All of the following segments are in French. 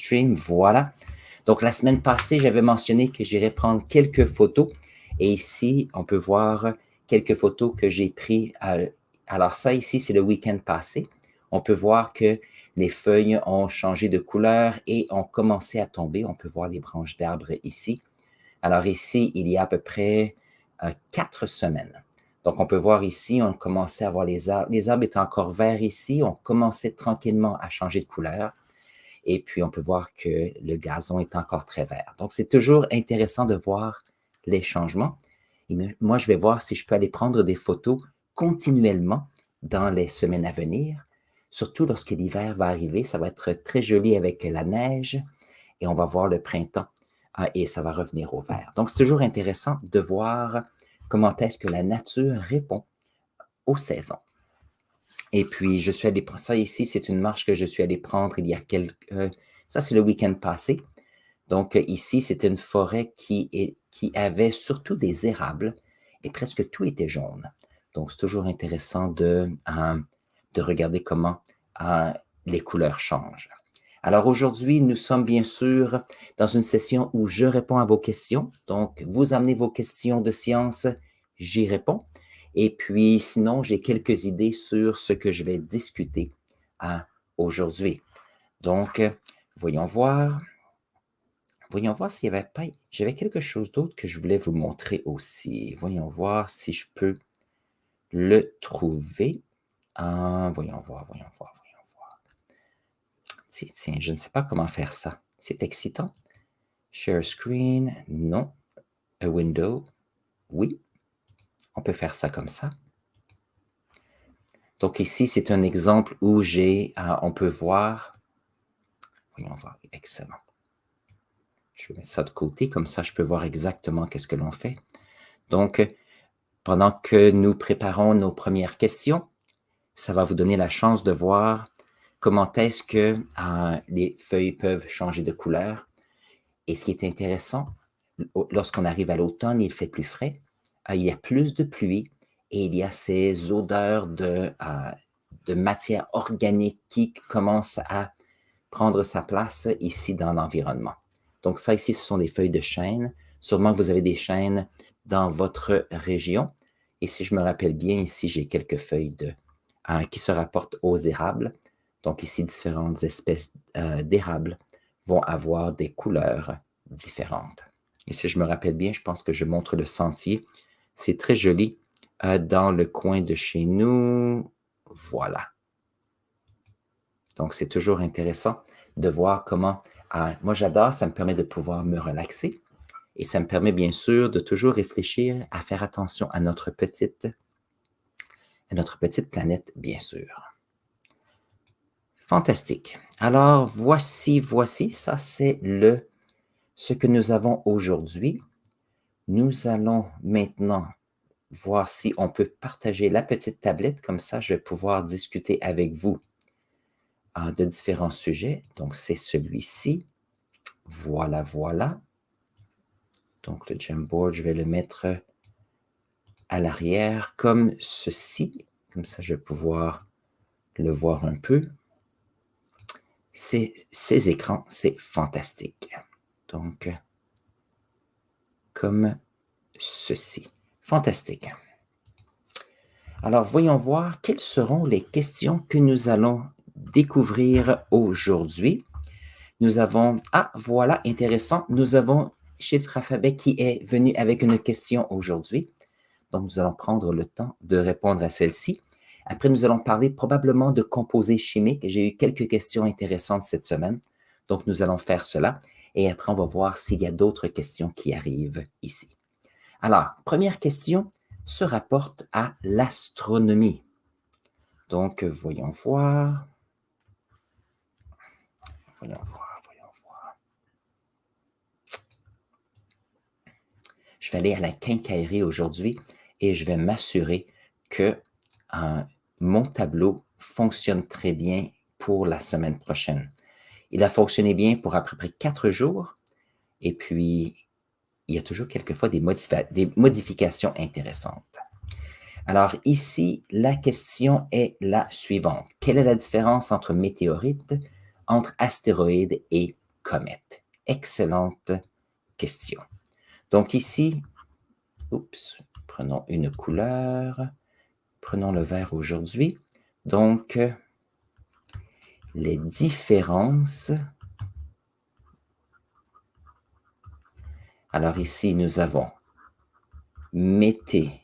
stream. Voilà. Donc, la semaine passée, j'avais mentionné que j'irais prendre quelques photos. Et ici, on peut voir quelques photos que j'ai prises. Alors, ça ici, c'est le week-end passé. On peut voir que les feuilles ont changé de couleur et ont commencé à tomber. On peut voir les branches d'arbres ici. Alors ici, il y a à peu près 4 semaines. Donc, on peut voir ici, on commençait à voir les arbres. Les arbres étaient encore verts ici. On commençait tranquillement à changer de couleur. Et puis, on peut voir que le gazon est encore très vert. Donc, c'est toujours intéressant de voir les changements. Et moi, je vais voir si je peux aller prendre des photos continuellement dans les semaines à venir. Surtout lorsque l'hiver va arriver, ça va être très joli avec la neige et on va voir le printemps et ça va revenir au vert. Donc, c'est toujours intéressant de voir comment est-ce que la nature répond aux saisons. Et puis, je suis allé prendre ça ici, c'est une marche que je suis allé prendre il y a ça, c'est le week-end passé. Donc, ici, c'était une forêt qui avait surtout des érables et presque tout était jaune. Donc, c'est toujours intéressant de regarder comment les couleurs changent. Alors, aujourd'hui, nous sommes bien sûr dans une session où je réponds à vos questions. Donc, vous amenez vos questions de science, j'y réponds. Et puis, sinon, j'ai quelques idées sur ce que je vais discuter aujourd'hui. Donc, voyons voir. Voyons voir s'il y avait pas... J'avais quelque chose d'autre que je voulais vous montrer aussi. Voyons voir si je peux le trouver. Voyons voir. Tiens, je ne sais pas comment faire ça. C'est excitant. Share screen, non. A window, oui. On peut faire ça comme ça. Donc ici, c'est un exemple où on peut voir. Voyons voir, excellent. Je vais mettre ça de côté, comme ça je peux voir exactement qu'est-ce que l'on fait. Donc, pendant que nous préparons nos premières questions, ça va vous donner la chance de voir comment est-ce que les feuilles peuvent changer de couleur. Et ce qui est intéressant, lorsqu'on arrive à l'automne, il fait plus frais, il y a plus de pluie et il y a ces odeurs de matière organique qui commencent à prendre sa place ici dans l'environnement. Donc ça ici, ce sont des feuilles de chêne. Sûrement que vous avez des chênes dans votre région. Et si je me rappelle bien, ici, j'ai quelques feuilles qui se rapportent aux érables. Donc ici, différentes espèces d'érables vont avoir des couleurs différentes. Et si je me rappelle bien, je pense que je montre le sentier. C'est très joli dans le coin de chez nous. Voilà. Donc, c'est toujours intéressant de voir comment... moi, j'adore, ça me permet de pouvoir me relaxer et ça me permet bien sûr de toujours réfléchir à faire attention à notre petite planète, bien sûr. Fantastique. Alors, voici, ça c'est ce que nous avons aujourd'hui. Nous allons maintenant voir si on peut partager la petite tablette, comme ça je vais pouvoir discuter avec vous de différents sujets. Donc, c'est celui-ci. Voilà. Donc, le Jamboard, je vais le mettre à l'arrière comme ceci. Comme ça, je vais pouvoir le voir un peu. Ces écrans, c'est fantastique. Donc, comme ceci. Fantastique. Alors, voyons voir quelles seront les questions que nous allons découvrir aujourd'hui. Nous avons... voilà, intéressant. Nous avons Chiffre Alphabet qui est venu avec une question aujourd'hui. Donc, nous allons prendre le temps de répondre à celle-ci. Après, nous allons parler probablement de composés chimiques. J'ai eu quelques questions intéressantes cette semaine. Donc, nous allons faire cela. Et après, on va voir s'il y a d'autres questions qui arrivent ici. Alors, première question se rapporte à l'astronomie. Donc, voyons voir. Je vais aller à la quincaillerie aujourd'hui et je vais m'assurer que mon tableau fonctionne très bien pour la semaine prochaine. Il a fonctionné bien pour à peu près 4 jours et puis il y a toujours quelquefois des modifications intéressantes. Alors ici, la question est la suivante. Quelle est la différence entre météorites, entre astéroïdes et comète? Excellente question. Donc ici, prenons une couleur, prenons le vert aujourd'hui. Donc, les différences. Alors ici, nous avons météorite,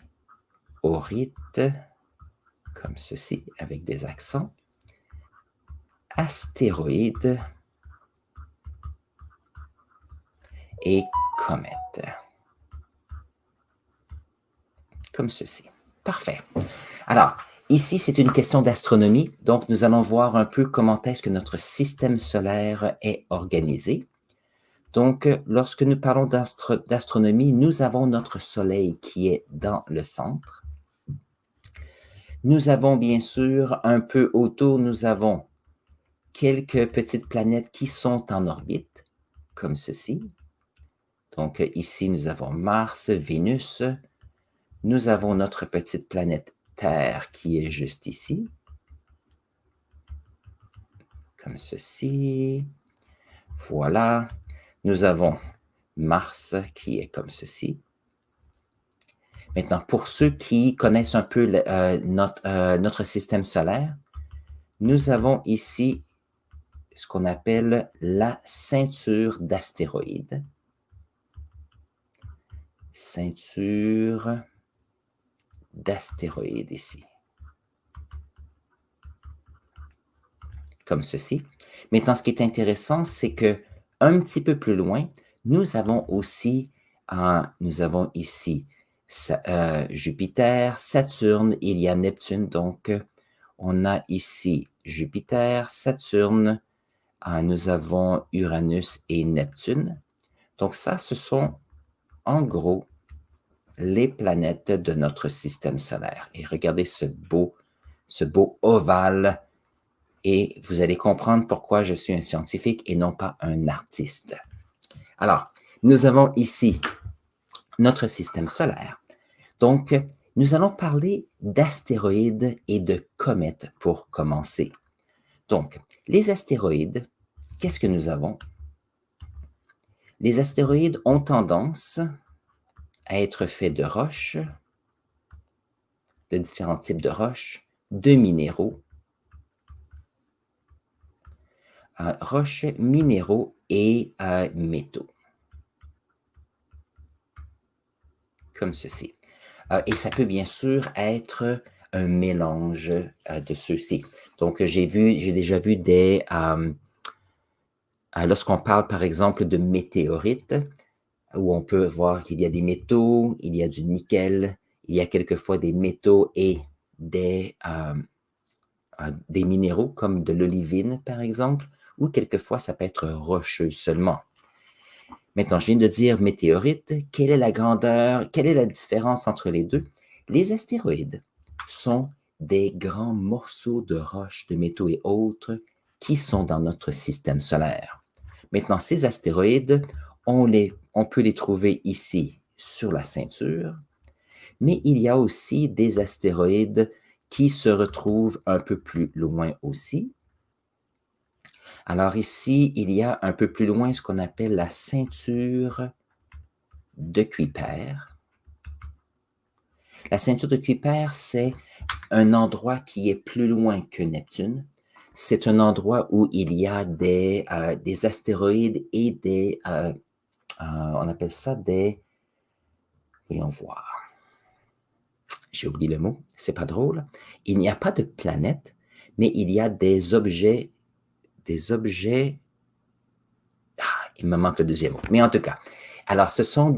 comme ceci, avec des accents, astéroïde et comète, comme ceci. Parfait. Alors, ici, c'est une question d'astronomie, donc nous allons voir un peu comment est-ce que notre système solaire est organisé. Donc, lorsque nous parlons d'astronomie, nous avons notre Soleil qui est dans le centre. Nous avons bien sûr, un peu autour, nous avons quelques petites planètes qui sont en orbite, comme ceci. Donc, ici, nous avons Mars, Vénus. Nous avons notre petite planète Terre qui est juste ici, comme ceci. Voilà. Nous avons Mars qui est comme ceci. Maintenant, pour ceux qui connaissent un peu notre système solaire, nous avons ici ce qu'on appelle la ceinture d'astéroïdes. Ceinture d'astéroïdes ici. Comme ceci. Maintenant, ce qui est intéressant, c'est que un petit peu plus loin, nous avons aussi, ici Jupiter, Saturne, il y a Neptune, donc on a ici Jupiter, Saturne, nous avons Uranus et Neptune. Donc ça, ce sont en gros les planètes de notre système solaire. Et regardez ce beau ovale. Et vous allez comprendre pourquoi je suis un scientifique et non pas un artiste. Alors, nous avons ici notre système solaire. Donc, nous allons parler d'astéroïdes et de comètes pour commencer. Donc, les astéroïdes, qu'est-ce que nous avons? Les astéroïdes ont tendance à être faits de roches, de différents types de roches, de minéraux, roches, minéraux et métaux. Comme ceci. Et ça peut bien sûr être un mélange de ceux-ci. Donc, j'ai déjà vu lorsqu'on parle par exemple de météorites, où on peut voir qu'il y a des métaux, il y a du nickel, il y a quelquefois des métaux et des minéraux comme de l'olivine par exemple, ou quelquefois ça peut être rocheux seulement. Maintenant, je viens de dire météorite. Quelle est la grandeur, quelle est la différence entre les deux? Les astéroïdes sont des grands morceaux de roches, de métaux et autres qui sont dans notre système solaire. Maintenant, ces astéroïdes, on peut les trouver ici sur la ceinture, mais il y a aussi des astéroïdes qui se retrouvent un peu plus loin aussi. Alors ici, il y a un peu plus loin ce qu'on appelle la ceinture de Kuiper. La ceinture de Kuiper, c'est un endroit qui est plus loin que Neptune. C'est un endroit où il y a des astéroïdes et on appelle ça voyons voir. J'ai oublié le mot, c'est pas drôle. Il n'y a pas de planète, mais il y a des objets, il me manque le deuxième mot. Mais en tout cas, alors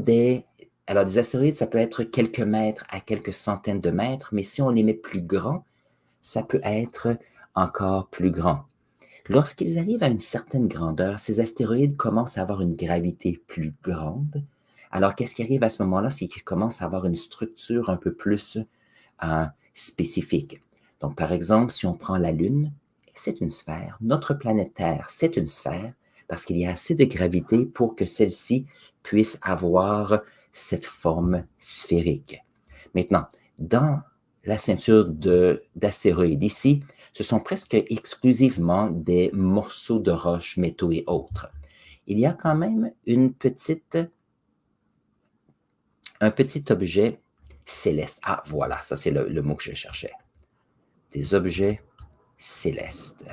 des astéroïdes, ça peut être quelques mètres à quelques centaines de mètres, mais si on les met plus grands, ça peut être encore plus grand. Lorsqu'ils arrivent à une certaine grandeur, ces astéroïdes commencent à avoir une gravité plus grande. Alors, qu'est-ce qui arrive à ce moment-là? C'est qu'ils commencent à avoir une structure un peu plus spécifique. Donc, par exemple, si on prend la Lune, c'est une sphère. Notre planète Terre, c'est une sphère parce qu'il y a assez de gravité pour que celle-ci puisse avoir cette forme sphérique. Maintenant, dans la ceinture d'astéroïdes ici, ce sont presque exclusivement des morceaux de roches, métaux et autres. il y a quand même un petit objet céleste. Ah, voilà, ça c'est le mot que je cherchais. Des objets célestes.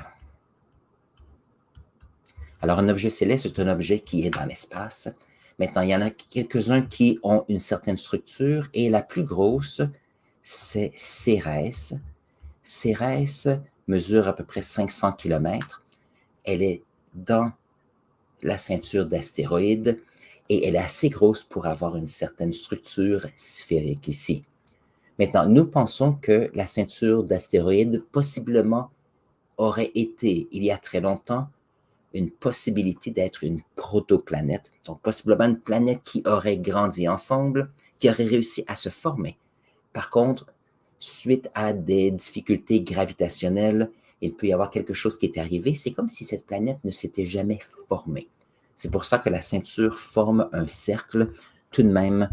Alors, un objet céleste, c'est un objet qui est dans l'espace. Maintenant, il y en a quelques-uns qui ont une certaine structure et la plus grosse, c'est Cérès. Cérès mesure à peu près 500 km. Elle est dans la ceinture d'astéroïdes et elle est assez grosse pour avoir une certaine structure sphérique ici. Maintenant, nous pensons que la ceinture d'astéroïdes possiblement aurait été, il y a très longtemps, une possibilité d'être une protoplanète, donc possiblement une planète qui aurait grandi ensemble, qui aurait réussi à se former. Par contre, suite à des difficultés gravitationnelles, il peut y avoir quelque chose qui est arrivé. C'est comme si cette planète ne s'était jamais formée. C'est pour ça que la ceinture forme un cercle tout de même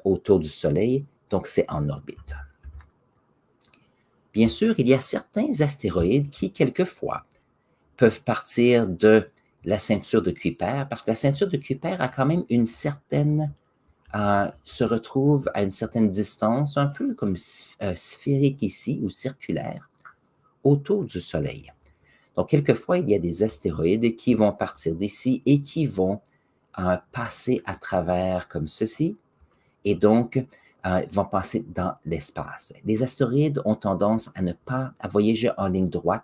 autour du Soleil, donc c'est en orbite. Bien sûr, il y a certains astéroïdes qui, quelquefois, peuvent partir de la ceinture de Kuiper, parce que la ceinture de Kuiper a quand même une certaine, se retrouve à une certaine distance, un peu comme sphérique ici, ou circulaire, autour du Soleil. Donc, quelquefois, il y a des astéroïdes qui vont partir d'ici et qui vont passer à travers comme ceci, et donc vont passer dans l'espace. Les astéroïdes ont tendance à ne pas à voyager en ligne droite.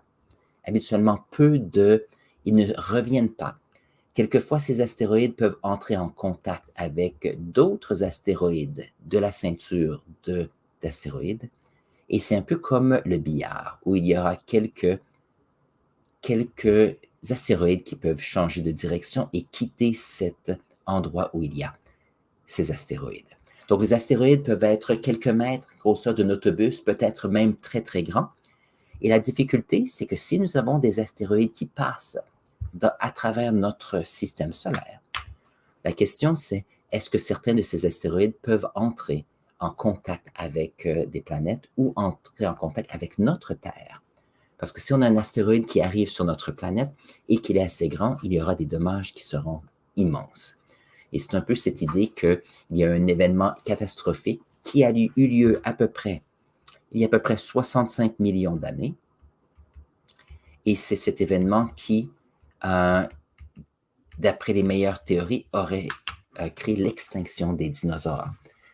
Habituellement, ils ne reviennent pas. Quelquefois, ces astéroïdes peuvent entrer en contact avec d'autres astéroïdes de la ceinture d'astéroïdes. Et c'est un peu comme le billard, où il y aura quelques astéroïdes qui peuvent changer de direction et quitter cet endroit où il y a ces astéroïdes. Donc, les astéroïdes peuvent être quelques mètres, grosseur d'un autobus, peut-être même très, très grands. Et la difficulté, c'est que si nous avons des astéroïdes qui passent à travers notre système solaire, la question c'est, est-ce que certains de ces astéroïdes peuvent entrer en contact avec des planètes ou entrer en contact avec notre Terre? Parce que si on a un astéroïde qui arrive sur notre planète et qu'il est assez grand, il y aura des dommages qui seront immenses. Et c'est un peu cette idée qu'il y a un événement catastrophique qui a eu lieu il y a à peu près 65 millions d'années. Et c'est cet événement qui, d'après les meilleures théories, aurait créé l'extinction des dinosaures.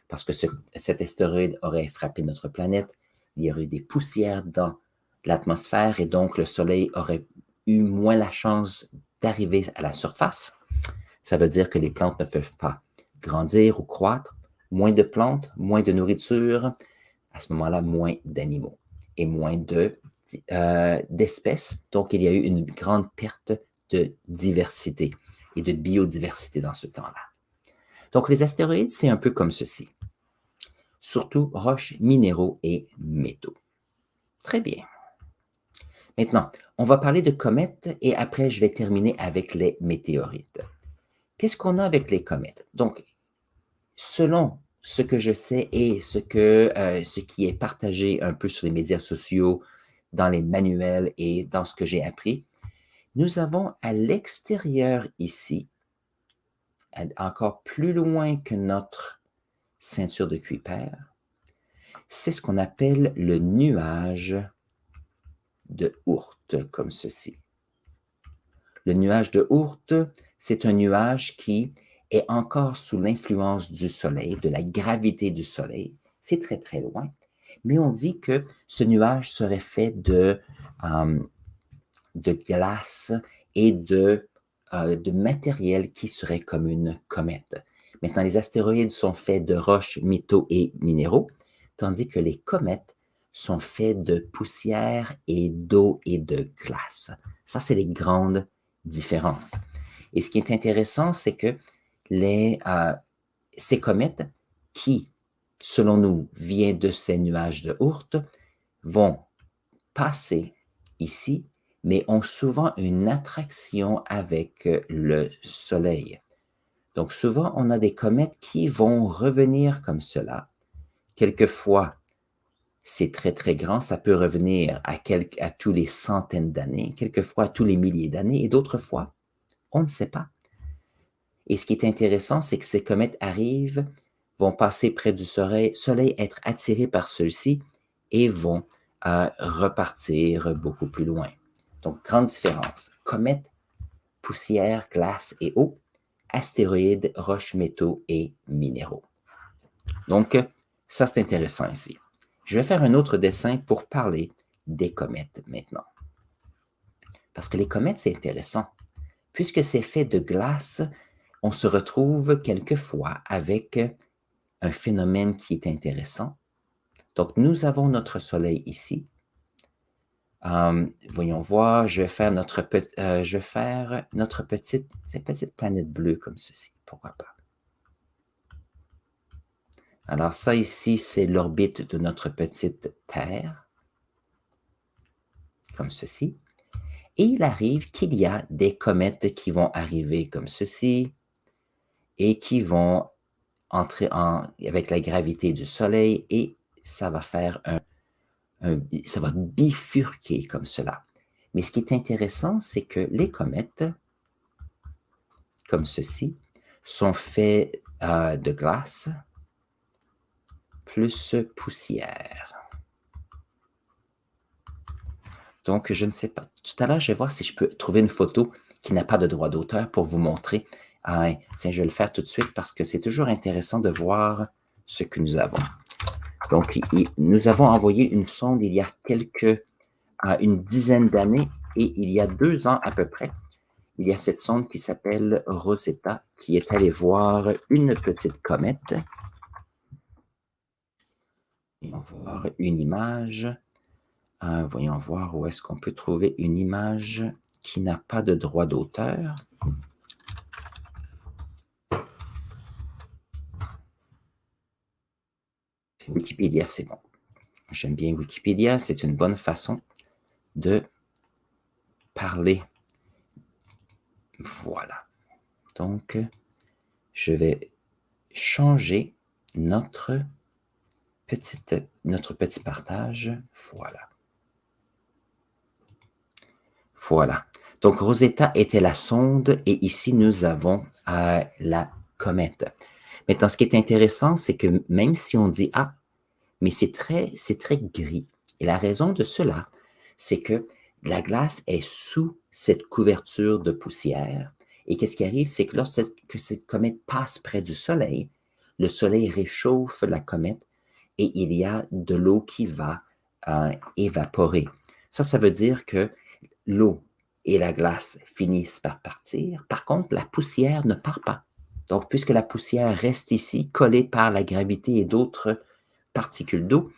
Parce que cet astéroïde aurait frappé notre planète, il y aurait eu des poussières dans l'atmosphère et donc le Soleil aurait eu moins la chance d'arriver à la surface. Ça veut dire que les plantes ne peuvent pas grandir ou croître. Moins de plantes, moins de nourriture, à ce moment-là, moins d'animaux et moins d'espèces. Donc, il y a eu une grande perte de diversité et de biodiversité dans ce temps-là. Donc, les astéroïdes, c'est un peu comme ceci. Surtout roches, minéraux et métaux. Très bien. Maintenant, on va parler de comètes et après, je vais terminer avec les météorites. Qu'est-ce qu'on a avec les comètes? Donc, selon ce que je sais et ce qui est partagé un peu sur les médias sociaux, dans les manuels et dans ce que j'ai appris, nous avons à l'extérieur ici, encore plus loin que notre ceinture de Kuiper, c'est ce qu'on appelle le nuage de Oort, comme ceci. Le nuage de Oort, c'est un nuage qui est encore sous l'influence du Soleil, de la gravité du Soleil. C'est très, très loin. Mais on dit que ce nuage serait fait de glace et de matériel qui serait comme une comète. Maintenant, les astéroïdes sont faits de roches, métaux et minéraux, tandis que les comètes sont faits de poussière et d'eau et de glace. Ça, c'est les grandes différences. Et ce qui est intéressant, c'est que ces comètes qui, selon nous, viennent de ces nuages de Oort, vont passer ici, mais ont souvent une attraction avec le Soleil. Donc souvent, on a des comètes qui vont revenir comme cela. Quelquefois, c'est très, très grand, ça peut revenir à tous les centaines d'années, quelquefois à tous les milliers d'années, et d'autres fois, on ne sait pas. Et ce qui est intéressant, c'est que ces comètes arrivent, vont passer près du Soleil, être attirés par ceux-ci et vont repartir beaucoup plus loin. Donc, grande différence. Comète, poussière, glace et eau. Astéroïdes, roches, métaux et minéraux. Donc, ça, c'est intéressant ici. Je vais faire un autre dessin pour parler des comètes maintenant. Parce que les comètes, c'est intéressant. Puisque c'est fait de glace, on se retrouve quelquefois avec un phénomène qui est intéressant. Donc, nous avons notre Soleil ici. Voyons voir, je vais faire notre petite planète bleue comme ceci. Pourquoi pas? Alors, ça ici, c'est l'orbite de notre petite Terre, comme ceci. Et il arrive qu'il y a des comètes qui vont arriver comme ceci et qui vont entrer avec la gravité du Soleil et ça va faire ça va bifurquer comme cela. Mais ce qui est intéressant, c'est que les comètes, comme ceci, sont faits de glace plus poussière. Donc, je ne sais pas. Tout à l'heure, je vais voir si je peux trouver une photo qui n'a pas de droit d'auteur pour vous montrer. Tiens, je vais le faire tout de suite parce que c'est toujours intéressant de voir ce que nous avons. Donc, nous avons envoyé une sonde il y a une dizaine d'années et il y a 2 ans à peu près, il y a cette sonde qui s'appelle Rosetta qui est allée voir une petite comète. Voyons voir une image. Voyons voir où est-ce qu'on peut trouver une image qui n'a pas de droit d'auteur. Wikipédia, c'est bon. J'aime bien Wikipédia, c'est une bonne façon de parler. Voilà. Donc, je vais changer notre petit partage. Voilà. Voilà. Donc, Rosetta était la sonde et ici, nous avons la comète. Maintenant, ce qui est intéressant, c'est que même si on dit « Ah, mais c'est très gris », et la raison de cela, c'est que la glace est sous cette couverture de poussière. Et qu'est-ce qui arrive? C'est que lorsque cette comète passe près du Soleil, le Soleil réchauffe la comète et il y a de l'eau qui va évaporer. Ça veut dire que l'eau et la glace finissent par partir. Par contre, la poussière ne part pas. Donc, puisque la poussière reste ici, collée par la gravité et d'autres particules d'eau,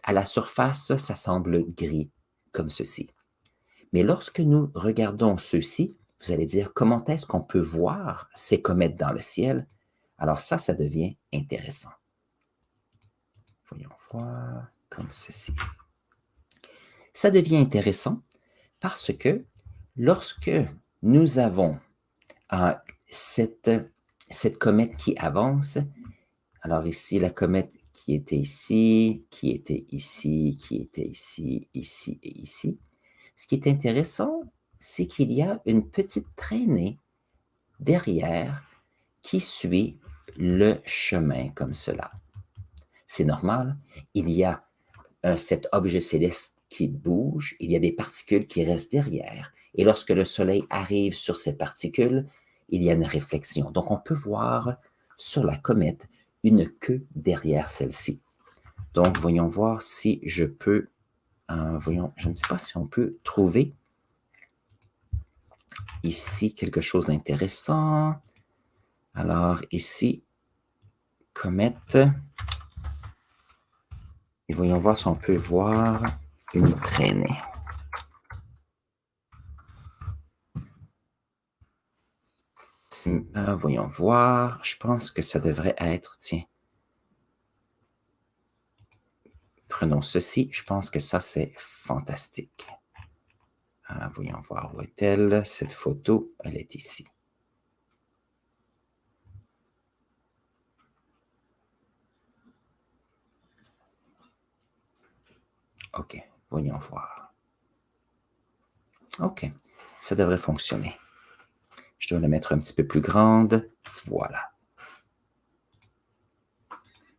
à la surface, ça semble gris, comme ceci. Mais lorsque nous regardons ceux-ci, vous allez dire, comment est-ce qu'on peut voir ces comètes dans le ciel? Alors ça devient intéressant. Voyons voir, comme ceci. Ça devient intéressant parce que lorsque nous avons cette comète qui avance, alors ici, la comète qui était ici, qui était ici, qui était ici, ici et ici. Ce qui est intéressant, c'est qu'il y a une petite traînée derrière qui suit le chemin comme cela. C'est normal, il y a cet objet céleste qui bouge, il y a des particules qui restent derrière, et lorsque le Soleil arrive sur ces particules, il y a une réflexion. Donc, on peut voir sur la comète une queue derrière celle-ci. Donc, voyons voir si je peux, je ne sais pas si on peut trouver ici quelque chose d'intéressant. Alors, ici, comète. Et voyons voir si on peut voir une traînée. Voyons voir. Je pense que ça devrait être, tiens. Prenons ceci. Je pense que ça, c'est fantastique. Voyons voir où est-elle. Cette photo, elle est ici. OK, voyons voir. OK, ça devrait fonctionner. Je dois la mettre un petit peu plus grande. Voilà.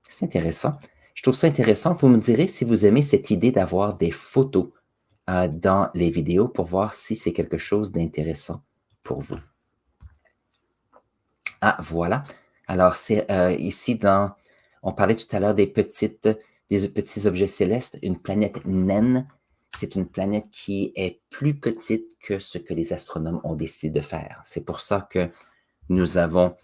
C'est intéressant. Je trouve ça intéressant. Vous me direz si vous aimez cette idée d'avoir des photos dans les vidéos pour voir si c'est quelque chose d'intéressant pour vous. Ah, voilà. Alors, c'est ici on parlait tout à l'heure des petits objets célestes. Une planète naine, c'est une planète qui est plus petite que ce que les astronomes ont décidé de faire. C'est pour ça que nous avons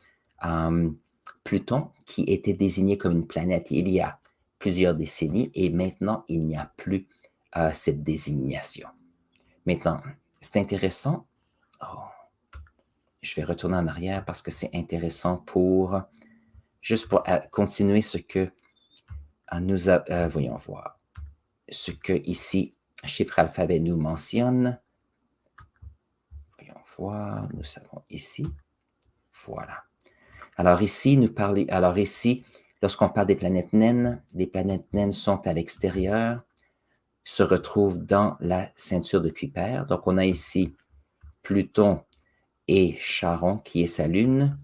Pluton qui était désigné comme une planète il y a plusieurs décennies et maintenant, il n'y a plus cette désignation. Maintenant, c'est intéressant. Oh, je vais retourner en arrière parce que c'est intéressant juste pour continuer ce que voyons voir, ce que ici, chiffre alphabet nous mentionne. Voyons voir, nous savons ici. Voilà. Alors ici, lorsqu'on parle des planètes naines, les planètes naines sont à l'extérieur, se retrouvent dans la ceinture de Kuiper. Donc, on a ici Pluton et Charon, qui est sa lune,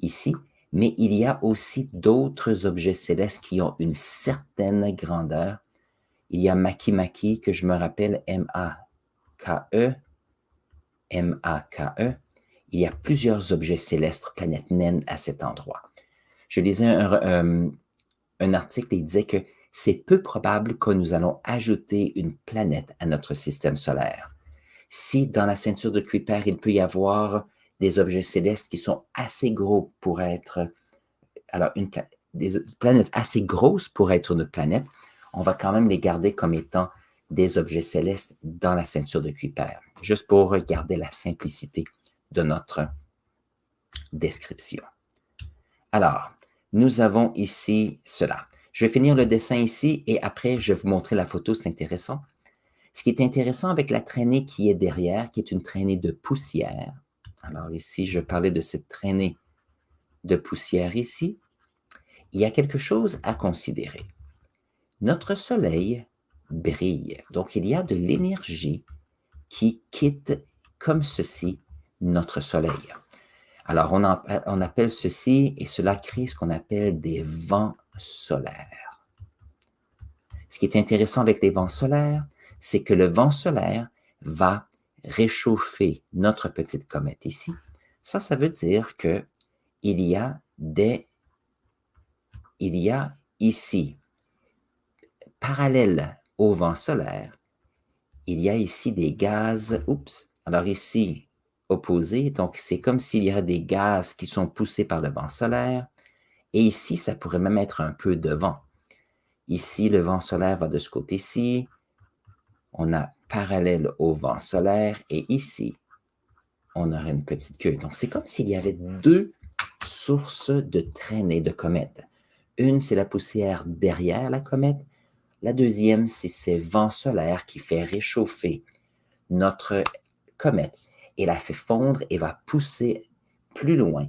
ici. Mais il y a aussi d'autres objets célestes qui ont une certaine grandeur. Il y a Makemake, que je me rappelle, M-A-K-E. Il y a plusieurs objets célestes, planètes naines, à cet endroit. Je lisais un article et il disait que c'est peu probable que nous allons ajouter une planète à notre système solaire. Si dans la ceinture de Kuiper, il peut y avoir des objets célestes qui sont assez gros pour être... Alors, des planètes assez grosses pour être une planète, on va quand même les garder comme étant des objets célestes dans la ceinture de Kuiper, juste pour garder la simplicité de notre description. Alors, nous avons ici cela. Je vais finir le dessin ici et après, je vais vous montrer la photo, c'est intéressant. Ce qui est intéressant avec la traînée qui est derrière, qui est une traînée de poussière. Alors ici, je parlais de cette traînée de poussière ici. Il y a quelque chose à considérer. Notre Soleil brille, donc il y a de l'énergie qui quitte comme ceci notre Soleil. Alors, on appelle ceci, et cela crée ce qu'on appelle des vents solaires. Ce qui est intéressant avec les vents solaires, c'est que le vent solaire va réchauffer notre petite comète ici. Ça veut dire que il y a ici, parallèle au vent solaire, il y a ici des gaz, alors ici, opposés, donc c'est comme s'il y a des gaz qui sont poussés par le vent solaire, et ici, ça pourrait même être un peu de vent. Ici, le vent solaire va de ce côté-ci, on a parallèle au vent solaire, et ici, on aurait une petite queue. Donc, c'est comme s'il y avait deux sources de traînée de comète. Une, c'est la poussière derrière la comète. La deuxième, c'est ces vents solaires qui fait réchauffer notre comète et la fait fondre et va pousser plus loin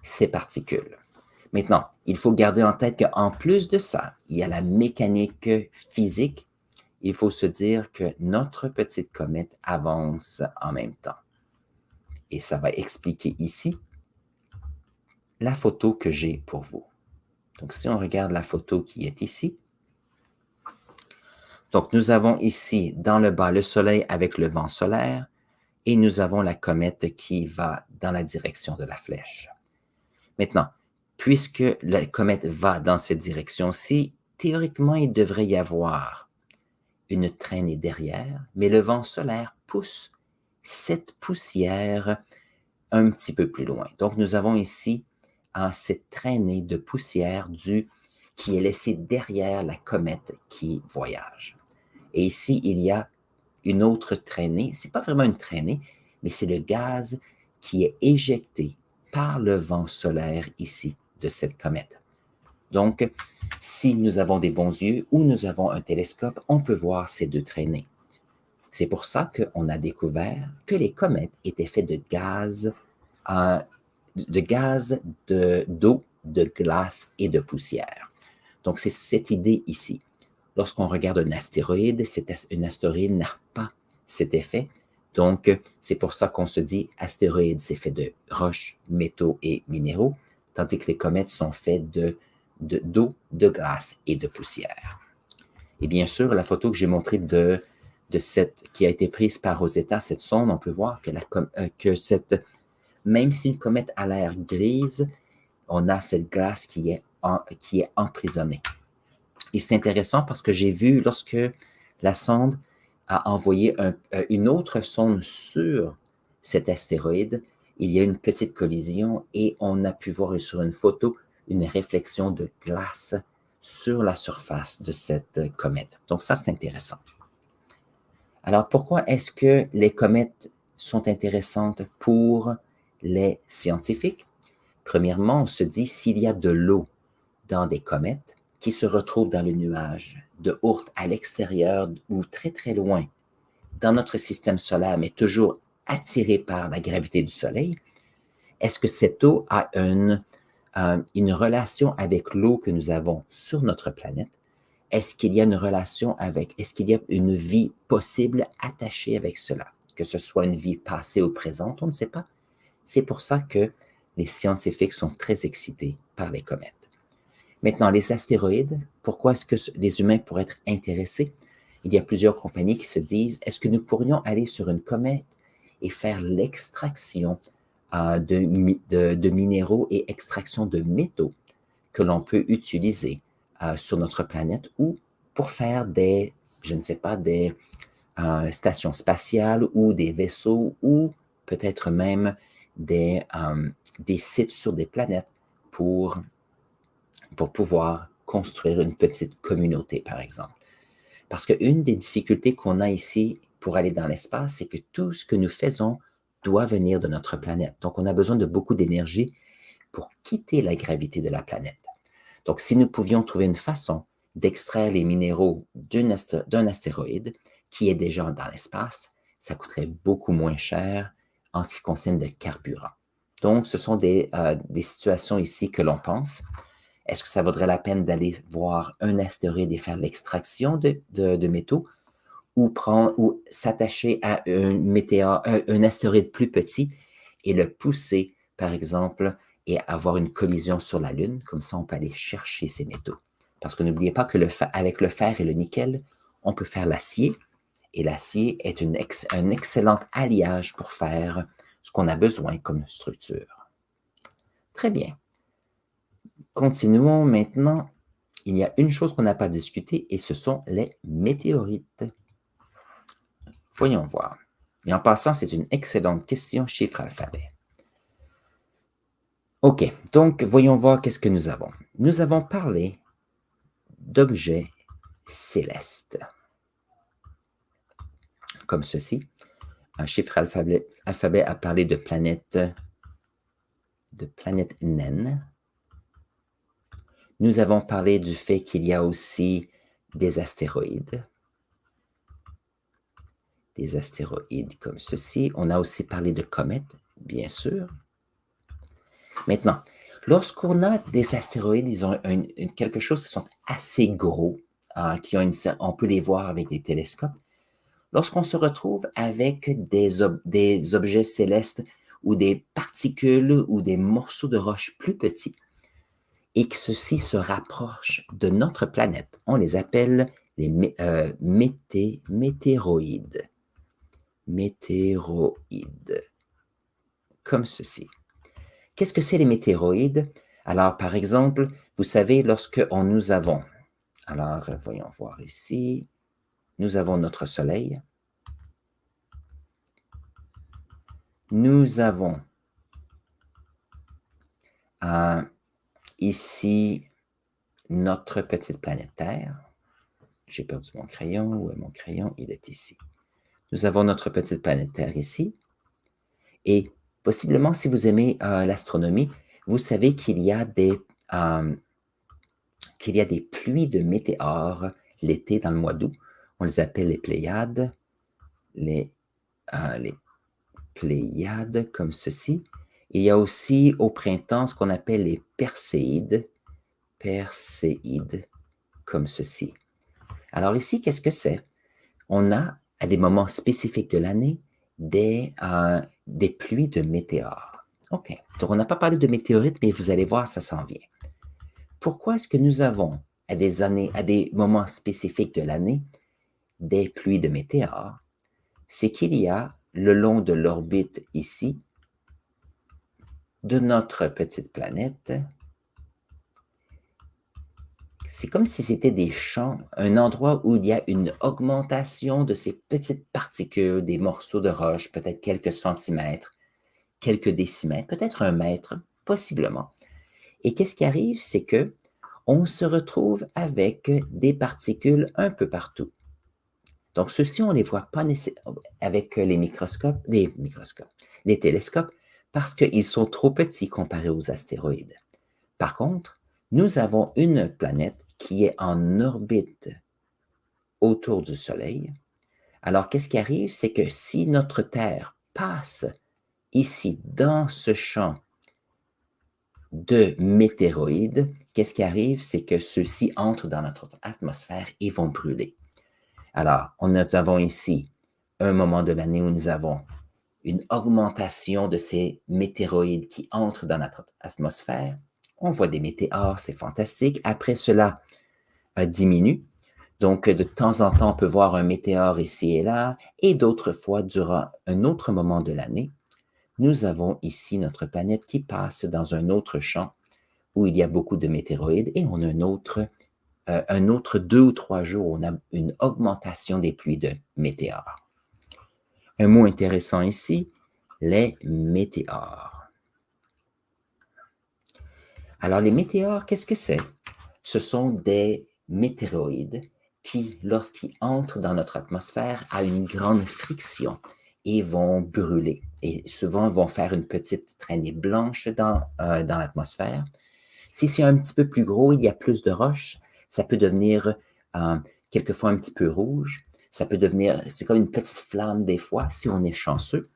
ces particules. Maintenant, il faut garder en tête qu'en plus de ça, il y a la mécanique physique. Il faut se dire que notre petite comète avance en même temps. Et ça va expliquer ici la photo que j'ai pour vous. Donc, si on regarde la photo qui est ici, donc nous avons ici dans le bas le Soleil avec le vent solaire et nous avons la comète qui va dans la direction de la flèche. Maintenant, puisque la comète va dans cette direction-ci, théoriquement, il devrait y avoir une traînée derrière, mais le vent solaire pousse cette poussière un petit peu plus loin. Donc, nous avons ici cette traînée de poussière qui est laissée derrière la comète qui voyage. Et ici, il y a une autre traînée. Ce n'est pas vraiment une traînée, mais c'est le gaz qui est éjecté par le vent solaire ici de cette comète. Donc, si nous avons des bons yeux ou nous avons un télescope, on peut voir ces deux traînées. C'est pour ça qu'on a découvert que les comètes étaient faites de gaz, d'eau, de glace et de poussière. Donc, c'est cette idée ici. Lorsqu'on regarde un astéroïde n'a pas cet effet Donc, c'est pour ça qu'on se dit astéroïde, c'est fait de roches, métaux et minéraux, tandis que les comètes sont faits d'eau, de glace et de poussière. Et bien sûr, la photo que j'ai montrée qui a été prise par Rosetta, cette sonde, on peut voir même si une comète a l'air grise, on a cette glace qui est emprisonnée. Et c'est intéressant parce que j'ai vu lorsque la sonde a envoyé une autre sonde sur cet astéroïde, il y a une petite collision et on a pu voir sur une photo une réflexion de glace sur la surface de cette comète. Donc ça, c'est intéressant. Alors, pourquoi est-ce que les comètes sont intéressantes pour les scientifiques? Premièrement, on se dit s'il y a de l'eau dans des comètes qui se retrouvent dans le nuage de Oort à l'extérieur ou très très loin dans notre système solaire, mais toujours attirée par la gravité du Soleil, est-ce que cette eau a une relation avec l'eau que nous avons sur notre planète? Est-ce qu'il y a est-ce qu'il y a une vie possible attachée avec cela? Que ce soit une vie passée ou présente, on ne sait pas. C'est pour ça que les scientifiques sont très excités par les comètes. Maintenant, les astéroïdes, pourquoi est-ce que les humains pourraient être intéressés? Il y a plusieurs compagnies qui se disent, est-ce que nous pourrions aller sur une comète et faire l'extraction de minéraux et extraction de métaux que l'on peut utiliser sur notre planète ou pour faire je ne sais pas, des stations spatiales ou des vaisseaux ou peut-être même des sites sur des planètes pour pouvoir construire une petite communauté, par exemple. Parce qu'une des difficultés qu'on a ici pour aller dans l'espace, c'est que tout ce que nous faisons doit venir de notre planète. Donc, on a besoin de beaucoup d'énergie pour quitter la gravité de la planète. Donc, si nous pouvions trouver une façon d'extraire les minéraux d'un astéroïde qui est déjà dans l'espace, ça coûterait beaucoup moins cher en ce qui concerne le carburant. Donc, ce sont des situations ici que l'on pense. Est-ce que ça vaudrait la peine d'aller voir un astéroïde et faire l'extraction de métaux ou s'attacher à un astéroïde plus petit et le pousser, par exemple, et avoir une collision sur la Lune? Comme ça, on peut aller chercher ces métaux. Parce que n'oubliez pas que avec le fer et le nickel, on peut faire l'acier. Et l'acier est un excellent alliage pour faire ce qu'on a besoin comme structure. Très bien. Continuons maintenant. Il y a une chose qu'on n'a pas discutée et ce sont les météorites. Voyons voir. Et en passant, c'est une excellente question, chiffre alphabet. OK, donc voyons voir qu'est-ce que nous avons. Nous avons parlé d'objets célestes, comme ceci. Un chiffre alphabet a parlé de planètes naines. Nous avons parlé du fait qu'il y a aussi des astéroïdes comme ceci. On a aussi parlé de comètes, bien sûr. Maintenant, lorsqu'on a des astéroïdes, ils ont quelque chose qui sont assez gros, on peut les voir avec des télescopes. Lorsqu'on se retrouve avec des objets célestes ou des particules ou des morceaux de roche plus petits et que ceux-ci se rapprochent de notre planète, on les appelle les météoroïdes. Météoroïdes, comme ceci. Qu'est-ce que c'est les météoroïdes? Alors, par exemple, vous savez, nous avons, alors voyons voir ici, nous avons notre Soleil, nous avons ici notre petite planète Terre. J'ai perdu mon crayon. Où est mon crayon? Il est ici. Nous avons notre petite planète Terre ici. Et possiblement, si vous aimez l'astronomie, vous savez qu'il y a des pluies de météores l'été dans le mois d'août. On les appelle les Pléiades. Les Pléiades comme ceci. Il y a aussi au printemps ce qu'on appelle les Perséides. Perséides comme ceci. Alors ici, qu'est-ce que c'est? On a, à des moments spécifiques de l'année, des pluies de météores. OK. Donc, on n'a pas parlé de météorites, mais vous allez voir, ça s'en vient. Pourquoi est-ce que nous avons, à des moments spécifiques de l'année, des pluies de météores? C'est qu'il y a, le long de l'orbite ici, de notre petite planète, c'est comme si c'était des champs, un endroit où il y a une augmentation de ces petites particules, des morceaux de roche, peut-être quelques centimètres, quelques décimètres, peut-être 1 mètre, possiblement. Et qu'est-ce qui arrive? C'est que on se retrouve avec des particules un peu partout. Donc, ceux-ci, on ne les voit pas avec les télescopes, parce qu'ils sont trop petits comparés aux astéroïdes. Par contre, nous avons une planète qui est en orbite autour du Soleil. Alors, qu'est-ce qui arrive? C'est que si notre Terre passe ici dans ce champ de météoroïdes, qu'est-ce qui arrive? C'est que ceux-ci entrent dans notre atmosphère et vont brûler. Alors, nous avons ici un moment de l'année où nous avons une augmentation de ces météoroïdes qui entrent dans notre atmosphère. On voit des météores, c'est fantastique. Après cela, diminue. Donc, de temps en temps, on peut voir un météore ici et là. Et d'autres fois, durant un autre moment de l'année, nous avons ici notre planète qui passe dans un autre champ où il y a beaucoup de météoroïdes et on a un autre 2 ou 3 jours où on a une augmentation des pluies de météores. Un mot intéressant ici, les météores. Alors, les météores, qu'est-ce que c'est? Ce sont des météoroïdes qui, lorsqu'ils entrent dans notre atmosphère, ont une grande friction et vont brûler. Et souvent, vont faire une petite traînée blanche dans l'atmosphère. Si c'est un petit peu plus gros, il y a plus de roches, ça peut devenir quelquefois un petit peu rouge. Ça peut devenir, c'est comme une petite flamme des fois, si on est chanceux.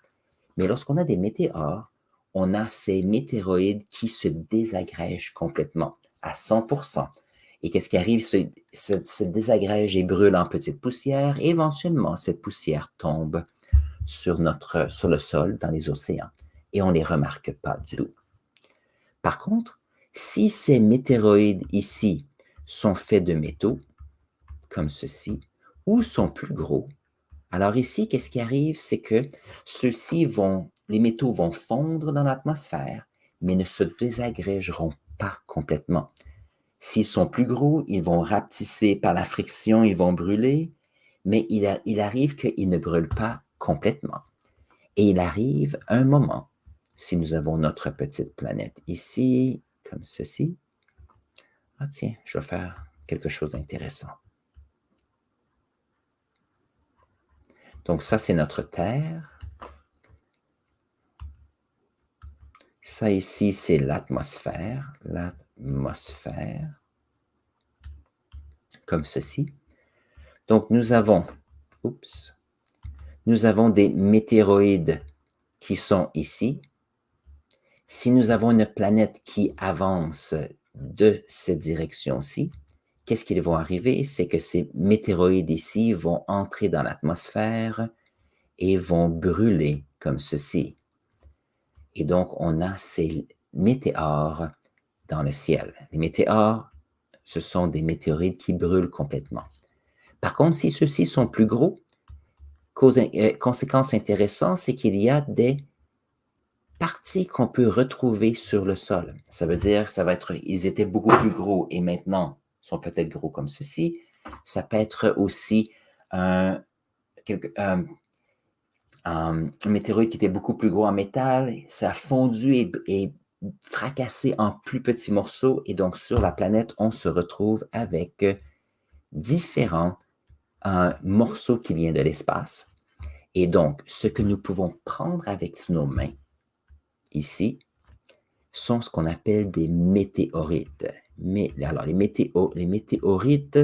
Mais lorsqu'on a des météores, on a ces météoroïdes qui se désagrègent complètement, à 100%. Et qu'est-ce qui arrive? Se désagrège et brûle en petite poussière. Et éventuellement, cette poussière tombe sur le sol, dans les océans. Et on ne les remarque pas du tout. Par contre, si ces météoroïdes ici sont faits de métaux, comme ceci, ou sont plus gros, alors ici, qu'est-ce qui arrive? C'est que les métaux vont fondre dans l'atmosphère, mais ne se désagrégeront pas complètement. S'ils sont plus gros, ils vont rapetisser par la friction, ils vont brûler, mais il arrive qu'ils ne brûlent pas complètement. Et il arrive un moment, si nous avons notre petite planète ici, comme ceci. Ah tiens, je vais faire quelque chose d'intéressant. Donc ça, c'est notre Terre. Ça ici, c'est l'atmosphère. L'atmosphère. Comme ceci. Donc nous avons des météoroïdes qui sont ici. Si nous avons une planète qui avance de cette direction-ci, qu'est-ce qui va arriver? C'est que ces météoroïdes ici vont entrer dans l'atmosphère et vont brûler comme ceci. Et donc, on a ces météores dans le ciel. Les météores, ce sont des météorites qui brûlent complètement. Par contre, si ceux-ci sont plus gros, conséquence intéressante, c'est qu'il y a des parties qu'on peut retrouver sur le sol. Ça veut dire, ils étaient beaucoup plus gros et maintenant sont peut-être gros comme ceci. Ça peut être aussi un météorite qui était beaucoup plus gros en métal. Ça a fondu et fracassé en plus petits morceaux. Et donc, sur la planète, on se retrouve avec différents morceaux qui viennent de l'espace. Et donc, ce que nous pouvons prendre avec nos mains, ici, sont ce qu'on appelle des météorites. Mais alors, les météorites,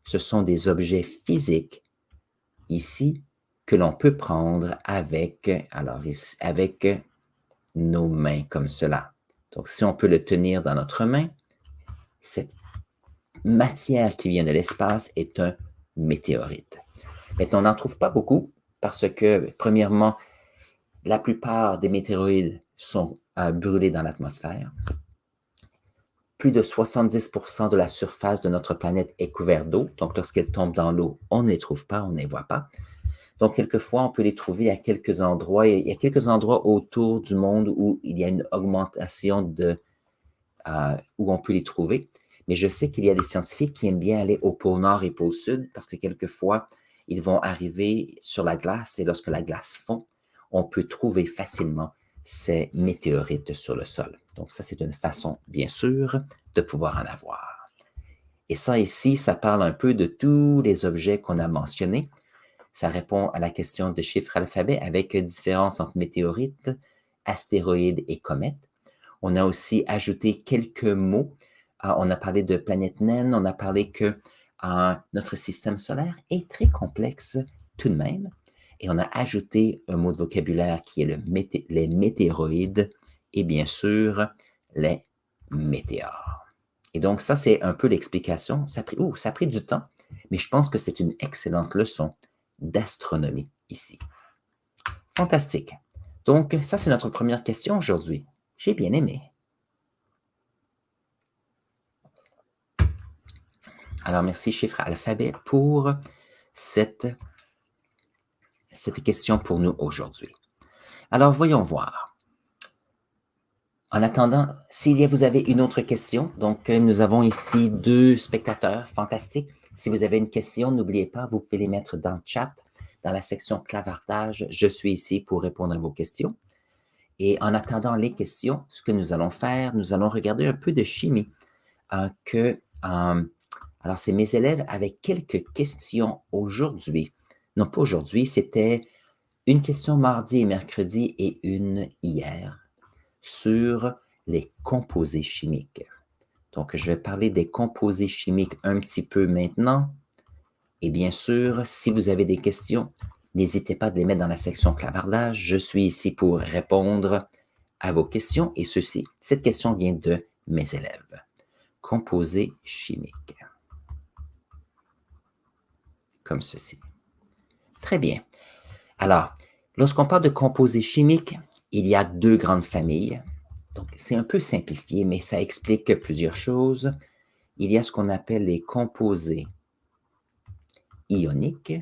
ce sont des objets physiques, ici, que l'on peut prendre avec nos mains, comme cela. Donc, si on peut le tenir dans notre main, cette matière qui vient de l'espace est un météorite. Mais on n'en trouve pas beaucoup. parce que, premièrement, la plupart des météoroïdes sont brûlés dans l'atmosphère. Plus de 70% de la surface de notre planète est couverte d'eau. Donc, lorsqu'elles tombent dans l'eau, on ne les trouve pas, on ne les voit pas. Donc, quelquefois, on peut les trouver à quelques endroits. Il y a quelques endroits autour du monde où il y a une augmentation où on peut les trouver. Mais je sais qu'il y a des scientifiques qui aiment bien aller au pôle Nord et pôle Sud parce que quelquefois, ils vont arriver sur la glace et lorsque la glace fond, on peut trouver facilement ces météorites sur le sol. Donc ça, c'est une façon, bien sûr, de pouvoir en avoir. Et ça ici, ça parle un peu de tous les objets qu'on a mentionnés. Ça répond à la question de chiffre alphabet avec différence entre météorites, astéroïdes et comètes. On a aussi ajouté quelques mots. On a parlé de planète naine, on a parlé que notre système solaire est très complexe tout de même. Et on a ajouté un mot de vocabulaire qui est les météoroïdes et bien sûr les météores. Et donc ça, c'est un peu l'explication. Ça a pris du temps, mais je pense que c'est une excellente leçon d'astronomie ici. Fantastique. Donc ça, c'est notre première question aujourd'hui. J'ai bien aimé. Alors, merci chiffre alphabet pour cette question pour nous aujourd'hui. Alors, voyons voir. En attendant, vous avez une autre question, donc nous avons ici 2 spectateurs fantastiques. Si vous avez une question, n'oubliez pas, vous pouvez les mettre dans le chat, dans la section clavardage. Je suis ici pour répondre à vos questions. Et en attendant les questions, ce que nous allons faire, nous allons regarder un peu de chimie. Alors, c'est mes élèves avec quelques questions aujourd'hui. Non, pas aujourd'hui, c'était une question mardi et mercredi et une hier sur les composés chimiques. Donc, je vais parler des composés chimiques un petit peu maintenant. Et bien sûr, si vous avez des questions, n'hésitez pas de les mettre dans la section clavardage. Je suis ici pour répondre à vos questions. Et cette question vient de mes élèves. Composés chimiques. Comme ceci. Très bien. Alors, lorsqu'on parle de composés chimiques, il y a 2 grandes familles. Donc, c'est un peu simplifié, mais ça explique plusieurs choses. Il y a ce qu'on appelle les composés ioniques,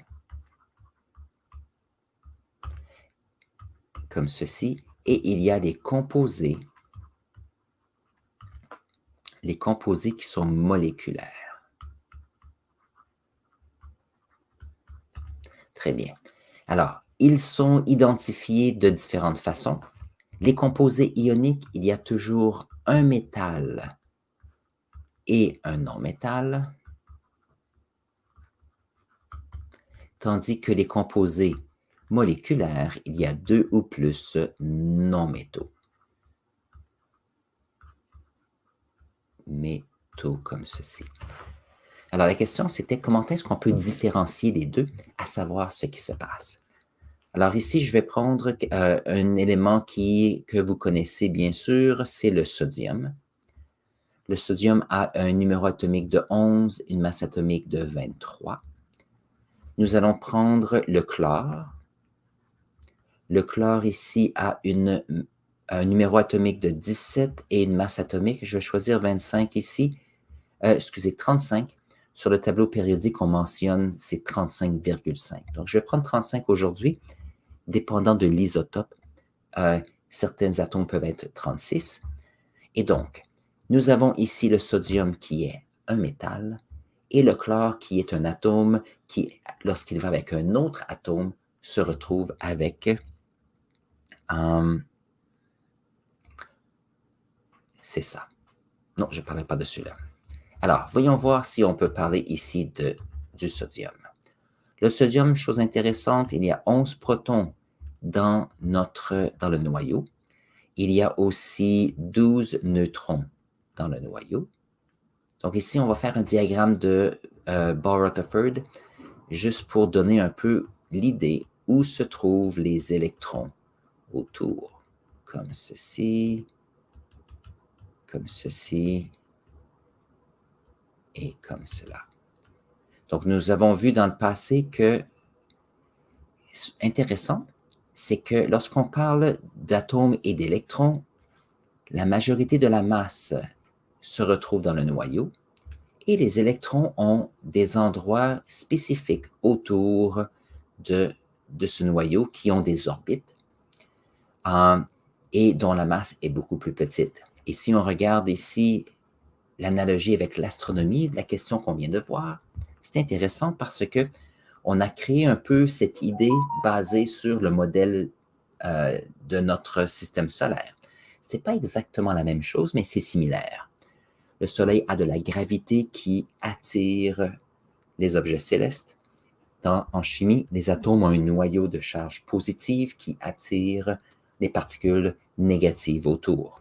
comme ceci, et il y a les composés qui sont moléculaires. Très bien. Alors, ils sont identifiés de différentes façons. Les composés ioniques, il y a toujours un métal et un non-métal, tandis que les composés moléculaires, il y a 2 ou plus non-métaux. Métaux comme ceci. Alors, la question, c'était comment est-ce qu'on peut différencier les deux, à savoir ce qui se passe. Alors ici, je vais prendre un élément que vous connaissez bien sûr, c'est le sodium. Le sodium a un numéro atomique de 11, une masse atomique de 23. Nous allons prendre le chlore. Le chlore ici a un numéro atomique de 17 et une masse atomique. Je vais choisir 25 ici. 35. Sur le tableau périodique, on mentionne c'est 35,5. Donc, je vais prendre 35 aujourd'hui, dépendant de l'isotope. Certains atomes peuvent être 36. Et donc, nous avons ici le sodium qui est un métal et le chlore qui est un atome qui, lorsqu'il va avec un autre atome, se retrouve avec c'est ça. Non, je ne parlerai pas de celui-là. Alors, voyons voir si on peut parler ici du sodium. Le sodium, chose intéressante, il y a 11 protons dans le noyau. Il y a aussi 12 neutrons dans le noyau. Donc ici, on va faire un diagramme de Bohr-Rutherford, juste pour donner un peu l'idée où se trouvent les électrons autour. Comme ceci, et comme cela. Donc, nous avons vu dans le passé que intéressant, c'est que lorsqu'on parle d'atomes et d'électrons, la majorité de la masse se retrouve dans le noyau et les électrons ont des endroits spécifiques autour de ce noyau qui ont des orbites et dont la masse est beaucoup plus petite. Et si on regarde ici l'analogie avec l'astronomie, la question qu'on vient de voir, c'est intéressant parce que on a créé un peu cette idée basée sur le modèle de notre système solaire. Ce n'est pas exactement la même chose, mais c'est similaire. Le Soleil a de la gravité qui attire les objets célestes. En chimie, les atomes ont un noyau de charge positive qui attire les particules négatives autour.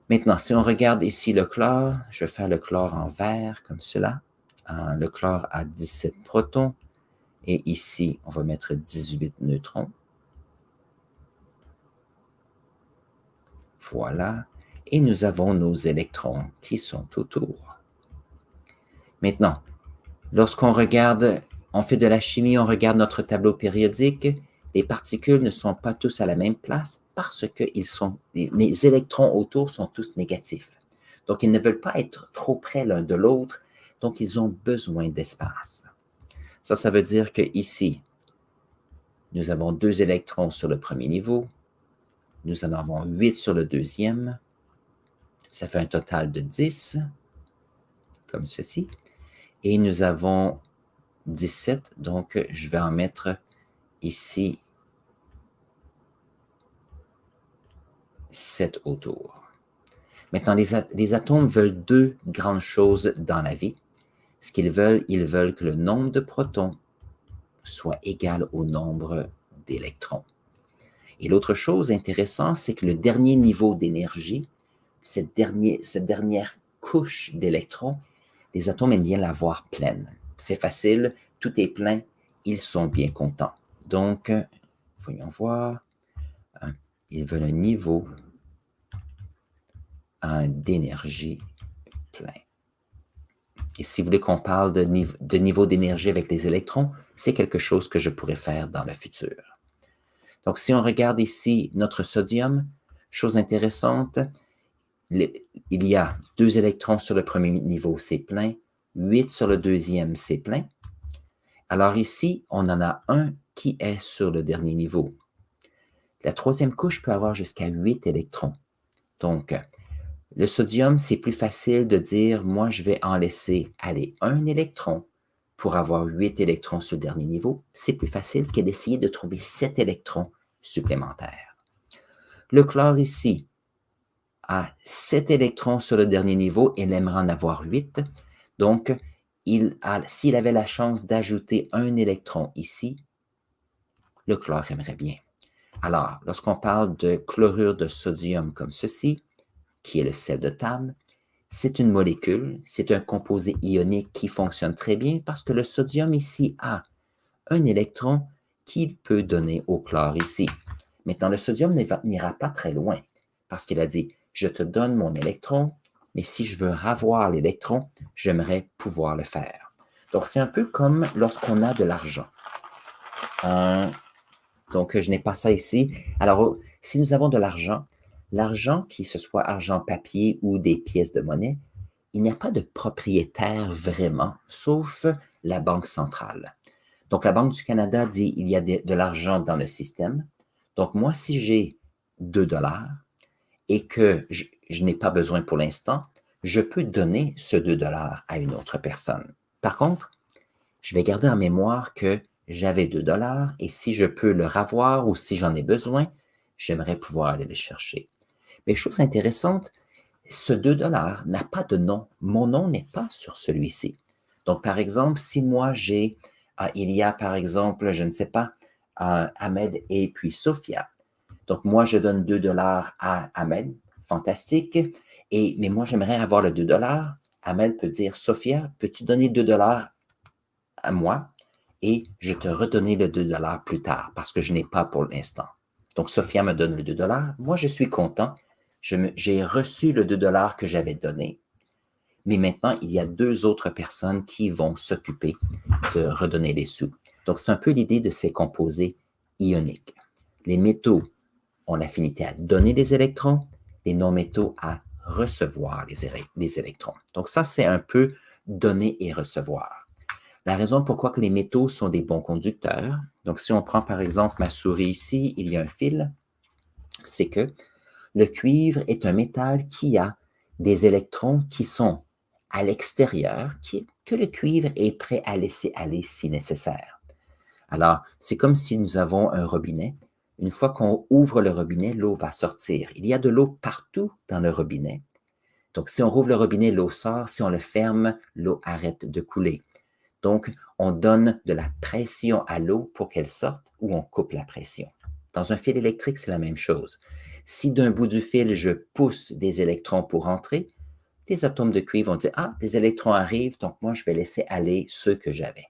Maintenant, si on regarde ici le chlore, je vais faire le chlore en vert comme cela. Le chlore a 17 protons et ici, on va mettre 18 neutrons. Voilà. Et nous avons nos électrons qui sont autour. Maintenant, lorsqu'on regarde, on fait de la chimie, on regarde notre tableau périodique, les particules ne sont pas tous à la même place parce que les électrons autour sont tous négatifs. Donc, ils ne veulent pas être trop près l'un de l'autre, donc ils ont besoin d'espace. Ça veut dire qu'ici, nous avons 2 électrons sur le premier niveau, nous en avons 8 sur le deuxième, ça fait un total de 10, comme ceci, et nous avons 17, donc je vais en mettre ici 7 autour. Maintenant, les atomes veulent 2 grandes choses dans la vie. Ce qu'ils veulent, ils veulent que le nombre de protons soit égal au nombre d'électrons. Et l'autre chose intéressante, c'est que le dernier niveau d'énergie, cette dernière couche d'électrons, les atomes aiment bien l'avoir pleine. C'est facile, tout est plein, ils sont bien contents. Donc, voyons voir, ils veulent un niveau d'énergie plein. Et si vous voulez qu'on parle de niveau d'énergie avec les électrons, c'est quelque chose que je pourrais faire dans le futur. Donc, si on regarde ici notre sodium, chose intéressante, il y a 2 électrons sur le premier niveau, c'est plein, 8 sur le deuxième, c'est plein. Alors ici, on en a un qui est sur le dernier niveau. La troisième couche peut avoir jusqu'à 8 électrons. Donc, le sodium, c'est plus facile de dire, moi, je vais en laisser aller un électron pour avoir 8 électrons sur le dernier niveau. C'est plus facile que d'essayer de trouver 7 électrons supplémentaires. Le chlore ici a 7 électrons sur le dernier niveau et il aimerait en avoir 8. Donc, s'il avait la chance d'ajouter un électron ici, le chlore aimerait bien. Alors, lorsqu'on parle de chlorure de sodium comme ceci, qui est le sel de table, c'est une molécule, c'est un composé ionique qui fonctionne très bien parce que le sodium ici a un électron qu'il peut donner au chlore ici. Maintenant, le sodium n'ira pas très loin parce qu'il a dit, je te donne mon électron, mais si je veux ravoir l'électron, j'aimerais pouvoir le faire. Donc, c'est un peu comme lorsqu'on a de l'argent. Donc, je n'ai pas ça ici. Alors, si nous avons de l'argent, que ce soit argent papier ou des pièces de monnaie, il n'y a pas de propriétaire vraiment, sauf la Banque centrale. Donc, la Banque du Canada dit il y a de l'argent dans le système. Donc, moi, si j'ai 2 dollars et que je n'ai pas besoin pour l'instant, je peux donner ce 2 dollars à une autre personne. Par contre, je vais garder en mémoire que j'avais 2 dollars et si je peux le ravoir ou si j'en ai besoin, j'aimerais pouvoir aller le chercher. Mais chose intéressante, ce 2 dollars n'a pas de nom. Mon nom n'est pas sur celui-ci. Donc, par exemple, si moi il y a par exemple, je ne sais pas, Ahmed et puis Sophia. Donc, moi, je donne 2 dollars à Ahmed. Fantastique. Mais moi, j'aimerais avoir le 2 dollars. Ahmed peut dire, Sophia, peux-tu donner 2 dollars à moi et je te redonner le 2 dollars plus tard parce que je n'ai pas pour l'instant. Donc, Sophia me donne le 2 dollars. Moi, je suis content. J'ai reçu le 2 dollars que j'avais donné. Mais maintenant, il y a 2 autres personnes qui vont s'occuper de redonner les sous. Donc, c'est un peu l'idée de ces composés ioniques. Les métaux ont l'affinité à donner des électrons, les non-métaux à recevoir les électrons. Donc, ça, c'est un peu donner et recevoir. La raison pourquoi que les métaux sont des bons conducteurs, donc si on prend par exemple ma souris ici, il y a un fil, c'est que le cuivre est un métal qui a des électrons qui sont à l'extérieur, que le cuivre est prêt à laisser aller si nécessaire. Alors, c'est comme si nous avons un robinet. Une fois qu'on ouvre le robinet, l'eau va sortir. Il y a de l'eau partout dans le robinet. Donc, si on rouvre le robinet, l'eau sort. Si on le ferme, l'eau arrête de couler. Donc, on donne de la pression à l'eau pour qu'elle sorte ou on coupe la pression. Dans un fil électrique, c'est la même chose. Si d'un bout du fil, je pousse des électrons pour entrer, les atomes de cuivre vont dire, ah, des électrons arrivent, donc moi, je vais laisser aller ceux que j'avais.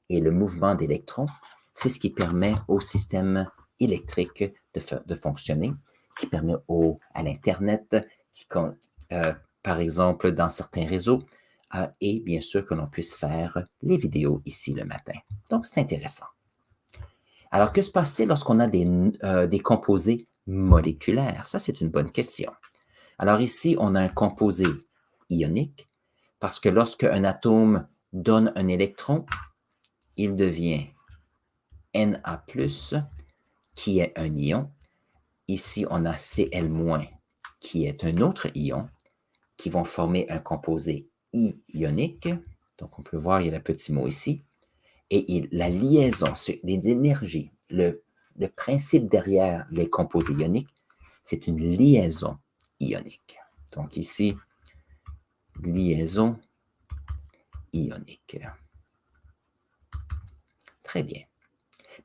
Et le mouvement d'électrons, c'est ce qui permet au système électrique de fonctionner, qui permet à l'Internet, par exemple, dans certains réseaux, et bien sûr que l'on puisse faire les vidéos ici le matin. Donc, c'est intéressant. Alors, que se passe-t-il lorsqu'on a des composés moléculaires? Ça, c'est une bonne question. Alors ici, on a un composé ionique, parce que lorsque un atome donne un électron, il devient Na+, qui est un ion. Ici, on a Cl-, qui est un autre ion, qui vont former un composé ionique. Donc, on peut voir, il y a le petit mot ici. Et la liaison, l'énergie, le principe derrière les composés ioniques, c'est une liaison ionique. Donc ici, liaison ionique. Très bien.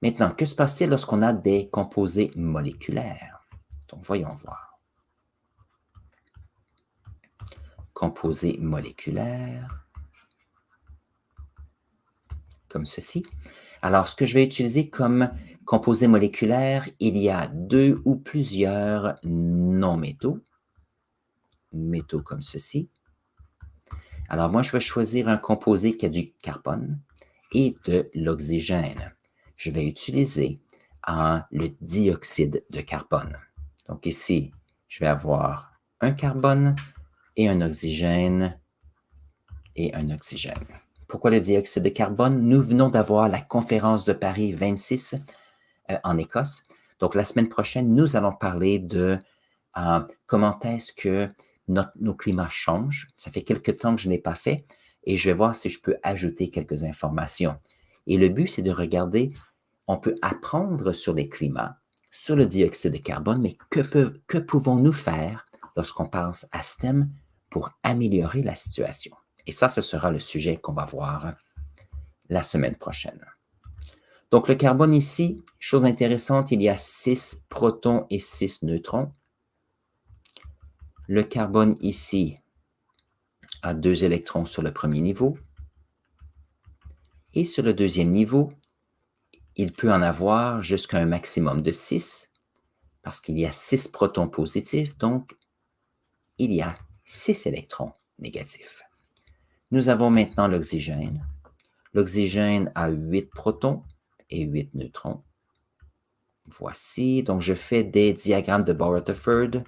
Maintenant, que se passe-t-il lorsqu'on a des composés moléculaires? Donc, voyons voir. Composés moléculaires, comme ceci. Alors, ce que je vais utiliser comme composés moléculaires, il y a 2 ou plusieurs non-métaux, métaux comme ceci. Alors, moi, je vais choisir un composé qui a du carbone et de l'oxygène. Je vais utiliser le dioxyde de carbone. Donc ici, je vais avoir un carbone et un oxygène et un oxygène. Pourquoi le dioxyde de carbone? Nous venons d'avoir la conférence de Paris 26 en Écosse. Donc la semaine prochaine, nous allons parler de comment est-ce que nos climats changent. Ça fait quelque temps que je n'ai pas fait et je vais voir si je peux ajouter quelques informations. Et le but, c'est de regarder, on peut apprendre sur les climats, sur le dioxyde de carbone, mais que pouvons-nous faire lorsqu'on pense à ce thème pour améliorer la situation? Et ça, ce sera le sujet qu'on va voir la semaine prochaine. Donc, le carbone ici, chose intéressante, il y a 6 protons et 6 neutrons. Le carbone ici a 2 électrons sur le premier niveau. Et sur le deuxième niveau, il peut en avoir jusqu'à un maximum de 6, parce qu'il y a 6 protons positifs, donc il y a 6 électrons négatifs. Nous avons maintenant l'oxygène. L'oxygène a 8 protons et 8 neutrons. Voici, donc je fais des diagrammes de Bohr-Rutherford.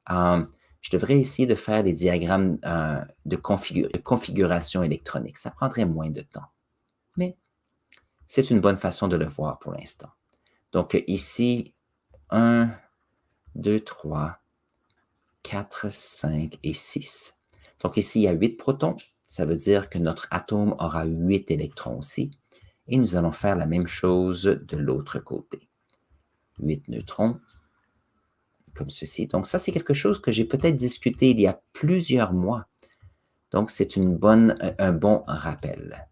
Je devrais essayer de faire les diagrammes de configuration électronique. Ça prendrait moins de temps. Mais c'est une bonne façon de le voir pour l'instant. Donc ici, 1, 2, 3, 4, 5 et 6. Donc ici, il y a 8 protons. Ça veut dire que notre atome aura 8 électrons aussi. Et nous allons faire la même chose de l'autre côté. 8 neutrons, comme ceci. Donc ça, c'est quelque chose que j'ai peut-être discuté il y a plusieurs mois. Donc c'est un bon rappel.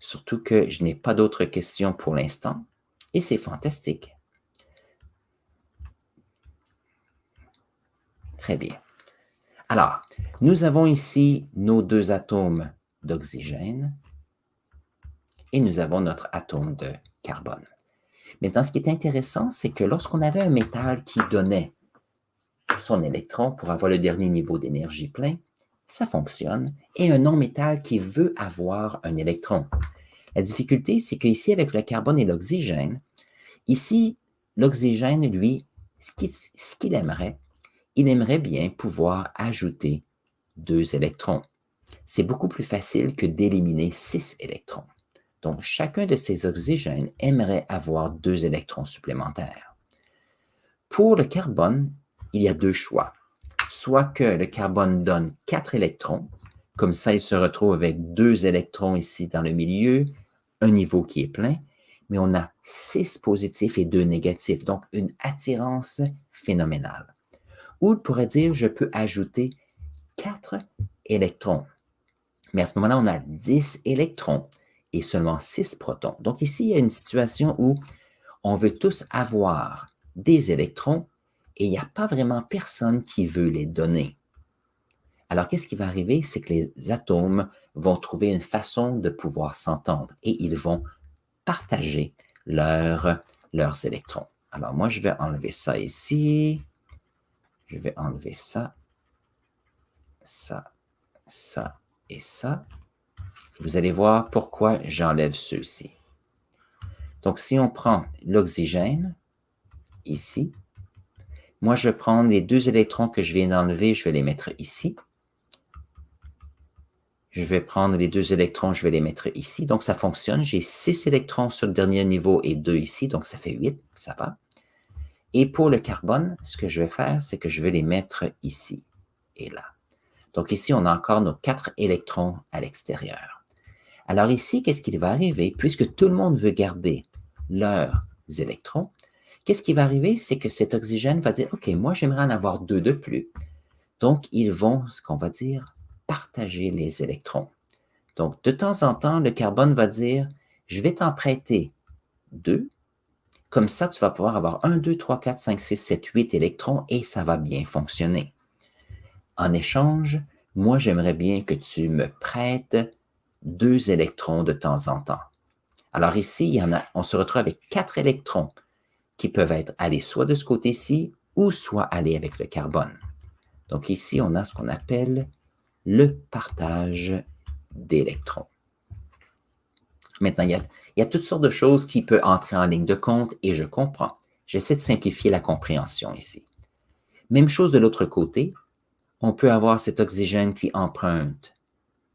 Surtout que je n'ai pas d'autres questions pour l'instant. Et c'est fantastique. Très bien. Alors, nous avons ici nos 2 atomes d'oxygène et nous avons notre atome de carbone. Maintenant, ce qui est intéressant, c'est que lorsqu'on avait un métal qui donnait son électron pour avoir le dernier niveau d'énergie plein, ça fonctionne, et un non-métal qui veut avoir un électron. La difficulté, c'est qu'ici, avec le carbone et l'oxygène, ici, l'oxygène, lui, ce qu'il aimerait, il aimerait bien pouvoir ajouter 2 électrons. C'est beaucoup plus facile que d'éliminer 6 électrons. Donc, chacun de ces oxygènes aimerait avoir 2 électrons supplémentaires. Pour le carbone, il y a 2 choix. Soit que le carbone donne 4 électrons, comme ça, il se retrouve avec 2 électrons ici dans le milieu, un niveau qui est plein, mais on a 6 positifs et 2 négatifs, donc une attirance phénoménale. Ou il pourrait dire, je peux ajouter 4 électrons. Mais à ce moment-là, on a 10 électrons et seulement 6 protons. Donc ici, il y a une situation où on veut tous avoir des électrons et il n'y a pas vraiment personne qui veut les donner. Alors, qu'est-ce qui va arriver? C'est que les atomes vont trouver une façon de pouvoir s'entendre et ils vont partager leurs électrons. Alors, moi, je vais enlever ça ici. Je vais enlever ça, ça, ça et ça. Vous allez voir pourquoi j'enlève ceux-ci. Donc, si on prend l'oxygène, ici, moi, je vais prendre les 2 électrons que je viens d'enlever, je vais les mettre ici. Je vais prendre les 2 électrons, je vais les mettre ici. Donc, ça fonctionne. J'ai 6 électrons sur le dernier niveau et 2 ici, donc ça fait 8, ça va. Et pour le carbone, ce que je vais faire, c'est que je vais les mettre ici et là. Donc ici, on a encore nos 4 électrons à l'extérieur. Alors ici, qu'est-ce qui va arriver? Puisque tout le monde veut garder leurs électrons, qu'est-ce qui va arriver? C'est que cet oxygène va dire, OK, moi, j'aimerais en avoir 2 de plus. Donc, ils vont, ce qu'on va dire, partager les électrons. Donc, de temps en temps, le carbone va dire, je vais t'en prêter 2. Comme ça, tu vas pouvoir avoir 1, 2, 3, 4, 5, 6, 7, 8 électrons et ça va bien fonctionner. En échange, moi, j'aimerais bien que tu me prêtes 2 électrons de temps en temps. Alors ici, on se retrouve avec 4 électrons qui peuvent aller soit de ce côté-ci ou soit aller avec le carbone. Donc ici, on a ce qu'on appelle le partage d'électrons. Maintenant, il y a toutes sortes de choses qui peuvent entrer en ligne de compte et je comprends. J'essaie de simplifier la compréhension ici. Même chose de l'autre côté, on peut avoir cet oxygène qui emprunte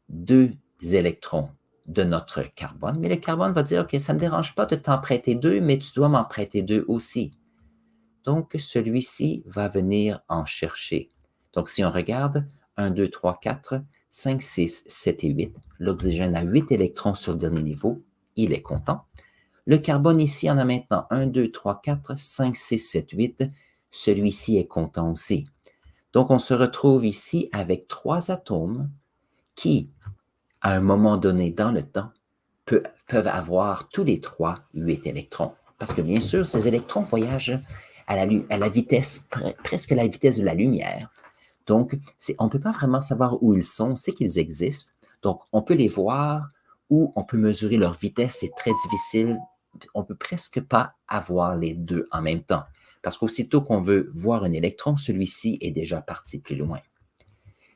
2 électrons de notre carbone, mais le carbone va dire, OK, ça ne me dérange pas de t'en prêter 2, mais tu dois m'en prêter 2 aussi. Donc, celui-ci va venir en chercher. Donc, si on regarde, 1, 2, 3, 4, 5, 6, 7 et 8, l'oxygène a 8 électrons sur le dernier niveau, il est content. Le carbone ici en a maintenant 1, 2, 3, 4, 5, 6, 7, 8, celui-ci est content aussi. Donc, on se retrouve ici avec 3 atomes qui, à un moment donné dans le temps, peuvent avoir tous les 3 8 électrons. Parce que bien sûr, ces électrons voyagent à la vitesse, presque la vitesse de la lumière. Donc, on ne peut pas vraiment savoir où ils sont, on sait qu'ils existent. Donc, on peut les voir ou on peut mesurer leur vitesse, c'est très difficile. On ne peut presque pas avoir les 2 en même temps. Parce qu'aussitôt qu'on veut voir un électron, celui-ci est déjà parti plus loin.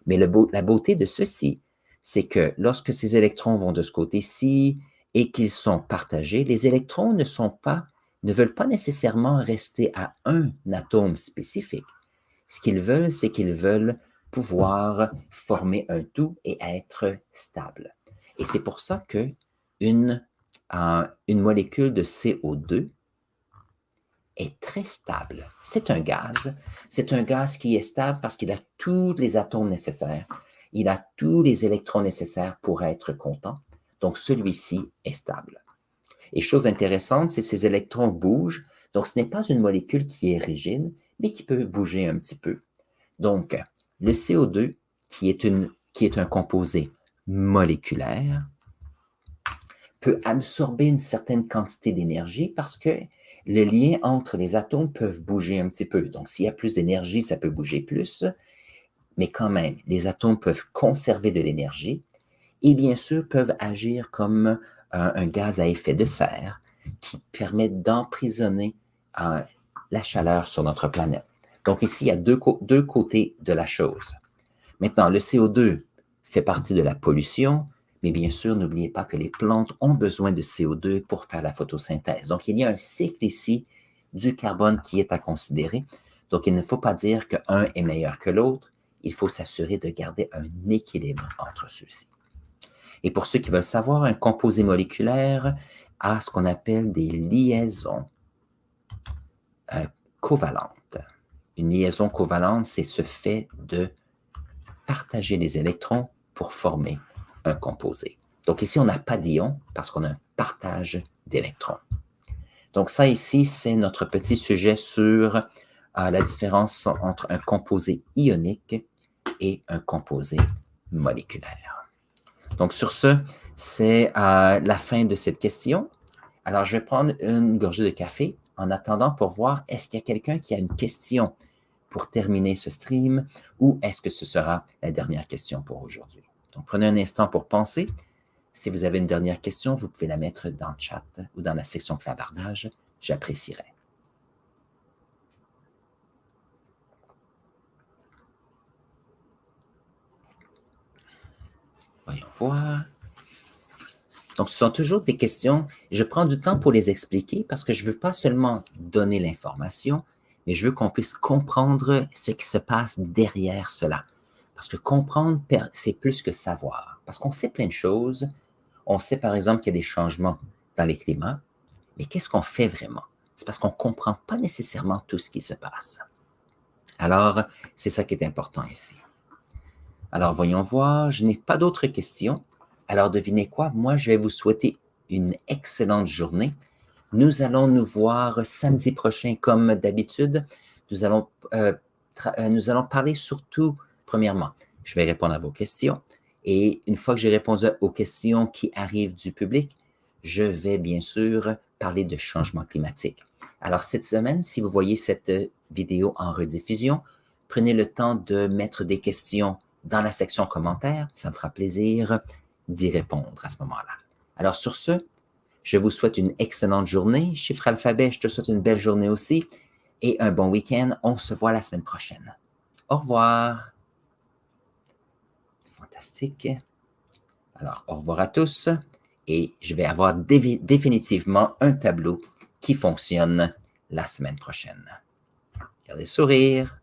Mais la beauté de ceci, c'est que lorsque ces électrons vont de ce côté-ci et qu'ils sont partagés, les électrons ne veulent pas nécessairement rester à un atome spécifique. Ce qu'ils veulent, c'est qu'ils veulent pouvoir former un tout et être stable. Et c'est pour ça que une molécule de CO2 est très stable. C'est un gaz. C'est un gaz qui est stable parce qu'il a tous les atomes nécessaires. Il a tous les électrons nécessaires pour être content. Donc, celui-ci est stable. Et chose intéressante, c'est que ces électrons bougent. Donc, ce n'est pas une molécule qui est rigide, mais qui peut bouger un petit peu. Donc, le CO2, qui est un composé moléculaire, peut absorber une certaine quantité d'énergie parce que le lien entre les atomes peuvent bouger un petit peu. Donc, s'il y a plus d'énergie, ça peut bouger plus, mais quand même, les atomes peuvent conserver de l'énergie et bien sûr peuvent agir comme un gaz à effet de serre qui permet d'emprisonner la chaleur sur notre planète. Donc ici, il y a deux côtés de la chose. Maintenant, le CO2 fait partie de la pollution, Mais bien sûr, n'oubliez pas que les plantes ont besoin de CO2 pour faire la photosynthèse. Donc, il y a un cycle ici du carbone qui est à considérer. Donc, il ne faut pas dire qu'un est meilleur que l'autre. Il faut s'assurer de garder un équilibre entre ceux-ci. Et pour ceux qui veulent savoir, un composé moléculaire a ce qu'on appelle des liaisons covalentes. Une liaison covalente, c'est ce fait de partager les électrons pour former un composé. Donc ici, on n'a pas d'ion parce qu'on a un partage d'électrons. Donc ça ici, c'est notre petit sujet sur la différence entre un composé ionique et un composé moléculaire. Donc sur ce, c'est la fin de cette question. Alors je vais prendre une gorgée de café en attendant pour voir est-ce qu'il y a quelqu'un qui a une question pour terminer ce stream ou est-ce que ce sera la dernière question pour aujourd'hui. Donc prenez un instant pour penser. Si vous avez une dernière question, vous pouvez la mettre dans le chat ou dans la section clavardage. J'apprécierais. Voyons voir. Donc, ce sont toujours des questions. Je prends du temps pour les expliquer parce que je ne veux pas seulement donner l'information, mais je veux qu'on puisse comprendre ce qui se passe derrière cela. Parce que comprendre, c'est plus que savoir. Parce qu'on sait plein de choses. On sait par exemple qu'il y a des changements dans les climats, mais qu'est-ce qu'on fait vraiment? C'est parce qu'on ne comprend pas nécessairement tout ce qui se passe. Alors, c'est ça qui est important ici. Alors, voyons voir, je n'ai pas d'autres questions. Alors, devinez quoi? Moi, je vais vous souhaiter une excellente journée. Nous allons nous voir samedi prochain comme d'habitude. Nous allons parler surtout, premièrement, je vais répondre à vos questions. Et une fois que j'ai répondu aux questions qui arrivent du public, je vais bien sûr parler de changement climatique. Alors, cette semaine, si vous voyez cette vidéo en rediffusion, prenez le temps de mettre des questions dans la section commentaires. Ça me fera plaisir d'y répondre à ce moment-là. Alors, sur ce, je vous souhaite une excellente journée. Chiffre alphabet, je te souhaite une belle journée aussi et un bon week-end. On se voit la semaine prochaine. Au revoir. Fantastique. Alors, au revoir à tous et je vais avoir définitivement un tableau qui fonctionne la semaine prochaine. Gardez le sourire.